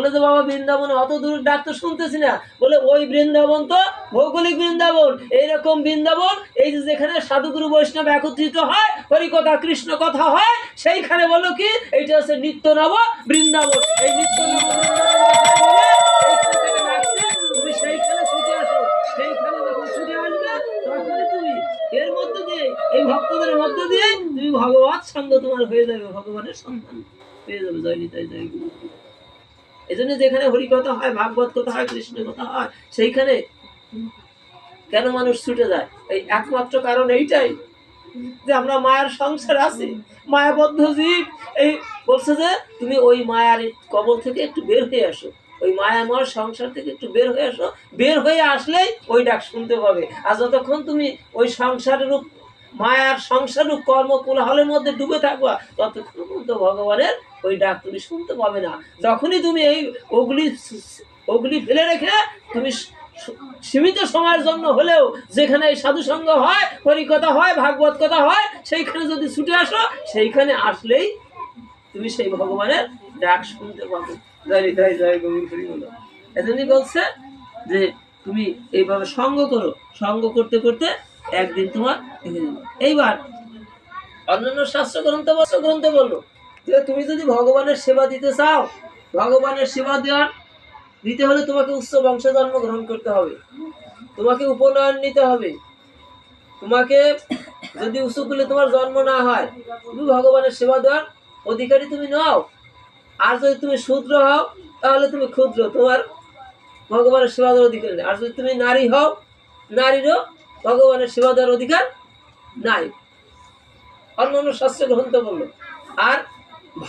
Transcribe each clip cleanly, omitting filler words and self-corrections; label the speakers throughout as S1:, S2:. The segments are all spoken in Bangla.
S1: বলে যে বাবা বৃন্দাবনে অত দূর ডাক তো শুনতেছি না। বলে ওই বৃন্দাবন তো ভৌগোলিক বৃন্দাবন, এইরকম বৃন্দাবন এই যে যেখানে সাধুগুরু বৈষ্ণব একত্রিত হয়, হরিকথা কৃষ্ণ কথা হয়, সেইখানে বলো কি এইটা হচ্ছে নিত্য নব বৃন্দাবন। এই নিত্য নব তুমি সেইখানে ছুটে আসো। সেইখানে যখন ছুটে আসবে তখনই তুমি এর মধ্যে দিয়ে, এই ভক্তদের মধ্যে দিয়ে তুমি ভগবত সঙ্গ তোমার হয়ে যাবে, ভগবানের সন্তান পেয়ে যাবে। জয় নিতাই জয় গুরু। এই জন্য যেখানে হরিকথা হয়, ভাগবত কথা হয়, কৃষ্ণ কথা হয়, সেইখানে কেন মানুষ ছুটে যায়? এই একমাত্র কারণ এইটাই যে আমরা মায়ার সংসার আছি, মায়াবদ্ধ জীব। এই বলছে যে তুমি ওই মায়ার কবল থেকে একটু বের হয়ে আসো, ওই মায়াময় সংসার থেকে একটু বের হয়ে আসো। বের হয়ে আসলেই ওই ডাক শুনতে পাবে। আর যতক্ষণ তুমি ওই সংসারের মায়ার সংসার কর্ম কোলাহলের মধ্যে ডুবে থাকবা, ততক্ষণ পর্যন্ত ভগবানের ওই ডাক তুমি শুনতে পাবে না। যখনই তুমি এই ওগুলি ফেলে রেখে তুমি সীমিত সময়ের জন্য হলেও যেখানে এই সাধু সঙ্গ হয়, হরিকথা হয়, ভাগবত কথা হয়, সেইখানে যদি ছুটে আসো, সেইখানে আসলেই তুমি সেই ভগবানের ডাক শুনতে পাবে। জয় জয় জয় গৌর হরি বলো। এজন্যই বলছে যে তুমি এইভাবে সঙ্গ করো, সঙ্গ করতে করতে একদিন তোমার। এইবার অন্যান্য শাস্ত্র গ্রন্থে বললো যে তুমি যদি ভগবানের সেবা দিতে চাও, ভগবানের সেবা দিতে হলে তোমাকে উচ্চ বংশে জন্মগ্রহণ করতে হবে, তোমাকে উপনয়ন নিতে হবে। তোমাকে যদি উচ্চ কুলে তোমার জন্ম না হয়, তুমি ভগবানের সেবা দেওয়ার অধিকারী তুমি নও। আর যদি তুমি শূদ্র হও তাহলে তুমি ক্ষুদ্র, তোমার ভগবানের সেবা দেওয়ার অধিকার নেই। আর যদি তুমি নারী হও, নারীরও ভগবানের সেবা দেওয়ার অধিকার নাই। অন্যান্য শাস্ত্র গ্রন্থ বললো। আর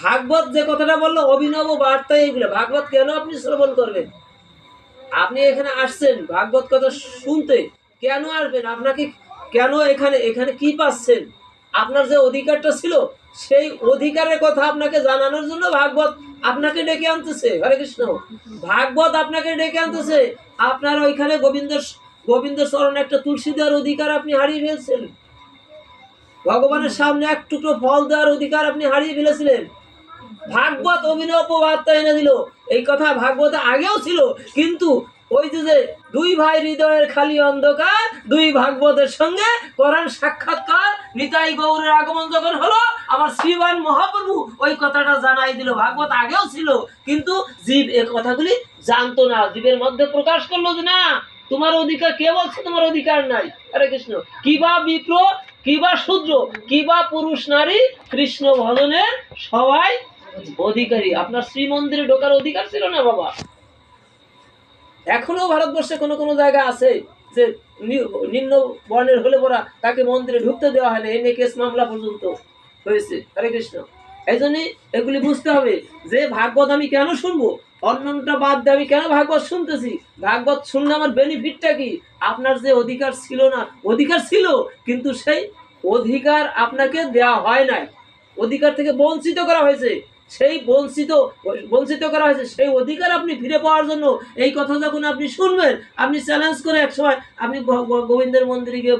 S1: ভাগবত যে কথাটা বললো, অভিনব বার্তা এইগুলো। ভাগবত কেন আপনি শ্রবণ করবেন? আপনি এখানে আসছেন ভাগবত কথা শুনতে, কেন আসবেন? আপনাকে কেন এখানে কি পাচ্ছেন? আপনার যে অধিকারটা ছিল, সেই অধিকারের কথা আপনাকে জানানোর জন্য ভাগবত আপনাকে ডেকে আনতেছে। হরে কৃষ্ণ। ভাগবত আপনাকে ডেকে আনতেছে। আপনার ওইখানে গোবিন্দ চরণে একটা তুলসী দেওয়ার অধিকার আপনি হারিয়ে ফেলছেন। ভগবানের সামনে এক টুকরো ফল দেওয়ার অধিকার আপনি হারিয়ে ফেলেছিলেন। ভাগবত অভিনব বার্তা এনে দিল। এই কথা ভাগবত আগেও ছিল, কিন্তু ওই যে দুই ভাই হৃদয়ের খালি অন্ধকার, দুই ভাগবতের সঙ্গে করান সাক্ষাৎকার, নিতাই গৌরের আগমন যখন হলো, আমার শ্রীবান মহাপ্রভু ওই কথাটা জানাই দিল। ভাগবত আগেও ছিল, কিন্তু জীব এই কথাগুলি জানতো না। জীবের মধ্যে প্রকাশ করলো যে না, তোমার অধিকার। কে বলছে তোমার অধিকার নাই? হরে কৃষ্ণ। কিবা বিপ্র, কিবা শূদ্র, কিবা পুরুষ নারী, কৃষ্ণ ভজনের সবাই অধিকারী। আপনার শ্রীমন্দিরে ঢোকার অধিকার ছিল না বাবা। এখনো ভারতবর্ষে কোনো কোনো জায়গা আছে যে নিম্ন বর্ণের হলে পরা তাকে মন্দিরে ঢুকতে দেওয়া হয় না। এই নিয়ে কেস মামলা পর্যন্ত হয়েছে। হরে কৃষ্ণ। এই জন্যই এগুলি বুঝতে হবে যে ভাগবত আমি কেন শুনবো, অন্যটা বাদ দিয়ে আমি কেন ভাগবত শুনতেছি। ভাগবত শুনলে আমার বেনিফিটটা কি? আপনার যে অধিকার ছিল না, অধিকার ছিল, কিন্তু সেই অধিকার আপনাকে দেওয়া হয় নাই। অধিকার থেকে বঞ্চিত করা হয়েছে। সেই বঞ্চিত করা হয়েছে, সেই অধিকার আপনি ফিরে পাওয়ার জন্য এই কথা যখন আপনি শুনবেন, আপনি চ্যালেঞ্জ করে এক সময় আপনি গোবিন্দের মন্দিরে গিয়ে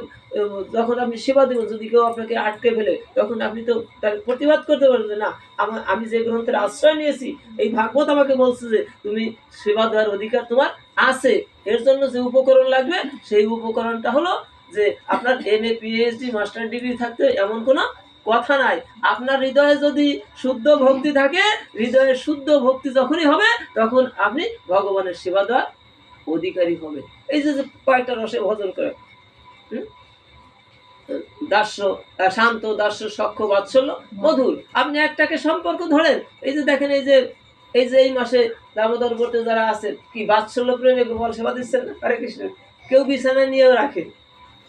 S1: যখন আপনি সেবা দেবেন, যদি কেউ আপনাকে আটকে ফেলে, তখন আপনি তো তার প্রতিবাদ করতে পারবেন না। আমি যে গ্রন্থের আশ্রয় নিয়েছি, এই ভাগবত আমাকে বলছে যে তুমি সেবা দেওয়ার অধিকার তোমার আছে। এর জন্য যে উপকরণ লাগবে, সেই উপকরণটা হলো যে আপনার MA PhD মাস্টার ডিগ্রি থাকতে এমন কোনো কথা নাই। আপনার হৃদয়ে যদি শুদ্ধ ভক্তি থাকে, হৃদয়ের শুদ্ধ ভক্তি যখনই হবে, তখন আপনি ভগবানের সেবা দেওয়ার অধিকারী হবে। এই যে কয়েকটা রসে ভজন করে, দাস্য, শান্ত, দাস্য, সখ্য, বাৎসল্য, মধুর। আপনি একটাকে সম্পর্ক ধরেন। এই যে দেখেন, এই মাসে দামোদর ব্রতে যারা আছেন, কি বাৎসল্য প্রেমে গোপাল সেবা দিচ্ছেন না? হরে কৃষ্ণ। কেউ বিছানা নিয়েও রাখে,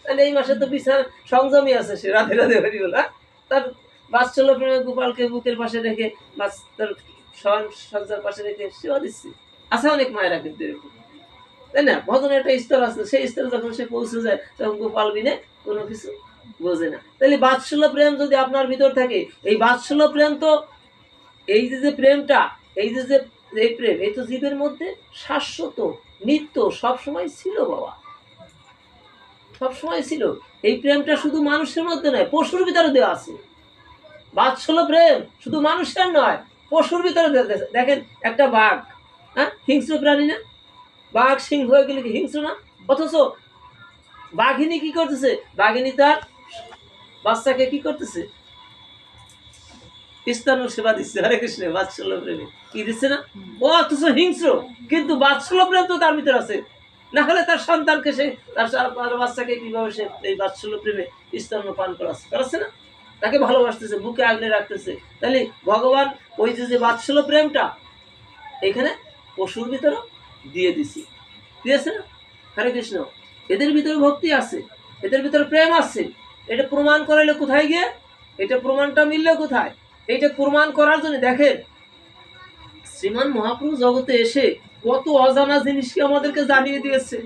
S1: তাহলে এই মাসে তো বিছানা সংযমী আছে, সে রাধে রাধে হরি বলা। তার বাৎসল্য প্রেমে গোপালকে বুকের পাশে রেখে, তার সজ্জার পাশে রেখে সেবা দিচ্ছে। আছে অনেক মায়েরা কিন্তু এরকম, তাই না? ভজনের একটা স্তর আছে, সেই স্তরে যখন সে পৌঁছে যায়, তখন গোপাল বিনে কোনো কিছু বোঝে না। তাহলে বাৎসল্য প্রেম যদি আপনার ভিতর থাকে, এই বাৎসল্য প্রেম তো এই যে প্রেমটা, এই যে এই প্রেম, এই তো জীবের মধ্যে শাশ্বত, নিত্য, সবসময় ছিল বাবা, সবসময় ছিল। এই প্রেমটা শুধু মানুষের মধ্যে নয়, পশুর ভিতরে দেওয়া আছে। বাৎসল্য প্রেম শুধু মানুষের নয়, পশুর ভিতরে। দেখেন একটা বাঘ, হ্যাঁ, হিংস্র প্রাণী না? বাঘ সিংহ হয়ে গেলে কি হিংস্র না? অথচ বাঘিনী কি করতেছে? বাঘিনী তার বাচ্চাকে কি করতেছে? স্তন সেবা দিচ্ছে। হরে কৃষ্ণ, বাৎসল্য প্রেমে কি দিচ্ছে না? ও অথচ হিংস্র, কিন্তু বাৎসল্য প্রেম তো তার ভিতরে আছে। না হলে তার সন্তানকে সে তার বাচ্চাকে কিভাবে সে এই বাৎসল্য প্রেমে স্তন পান করাচ্ছে না? তাকে ভালোবাসতেছে, বুকে আগলে রাখতেছে। তাহলে ভগবান ওই যে বাৎসল্য প্রেমটা এখানে পশুর ভিতরে দিয়ে দিছি, দিয়েছে না? হরে কৃষ্ণ। এদের ভিতরে ভক্তি আছে, এদের ভিতরে প্রেম আছে। এটা প্রমাণ করাইলে কোথায় গিয়ে? এটা প্রমাণটা মিললে কোথায়? এইটা প্রমাণ করার জন্য দেখেন শ্রীমান মহাপ্রভু জগতে এসে কত অজানা জিনিসকে আমাদেরকে জানিয়ে দিয়েছে।